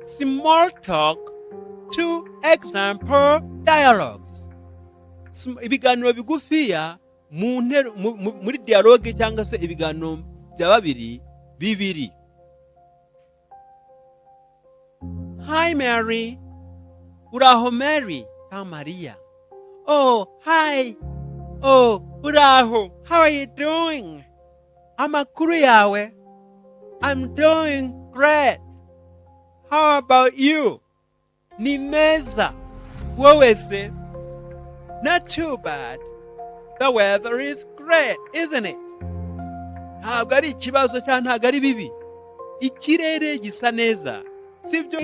small talk to example dialogues. Ibiganiro bigufiya muri dialogue cyangwa se ibiganiro bya babiri bibiri. Hi Mary. Uraho Mary. How Maria. Oh, hi. Oh, uraho. How are you doing? Amakuru yawe. I'm doing great. How about you? Ni meza. Wowe se? Not too bad. The weather is great, isn't it? Ntabwo ari ikibazo cyangwa ntabwo ari bibi. Ikirere gisa neza. Sibyo?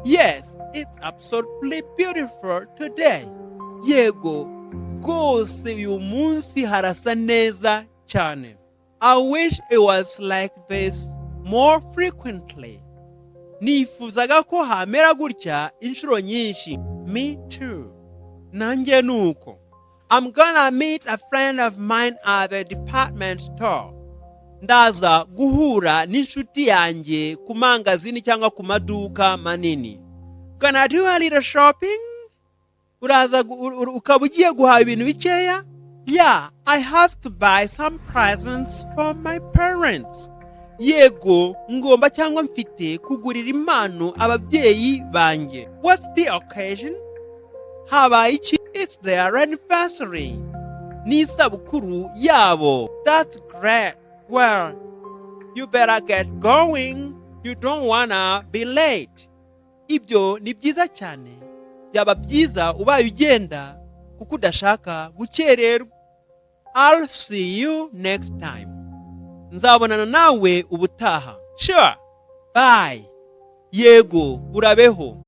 Yes, it's absolutely beautiful today. Yego, rwose uyu munsi harasa neza cyane. I wish it was like this more frequently. Nifuzaga ko hamera gutya inshuro nyinshi. Me too. Nanjye nuko. I'm gonna meet a friend of mine at the department store. Ndaza guhura n'inshuti yanjye ku mangazini cyangwa ku maduka manini. Gonna do a little shopping? Uraza ukaba ugiye guhaha ibintu bikeya? Yeah, I have to buy some presents for my parents. Yego, ngomba cyangwa mfite kugurira impano ababyeyi banjye. What's the occasion? Habaye iki? It's their anniversary. Ni isabukuru yabo. That's great. Well, you better get going. You don't wanna be late. Ibyo ni byiza cyane. Byaba byiza ubaye ugenda kuko udashaka gukererwa. I'll see you next time. Nzabonana nawe ubutaha. Sure. Bye. Yego, urabeho.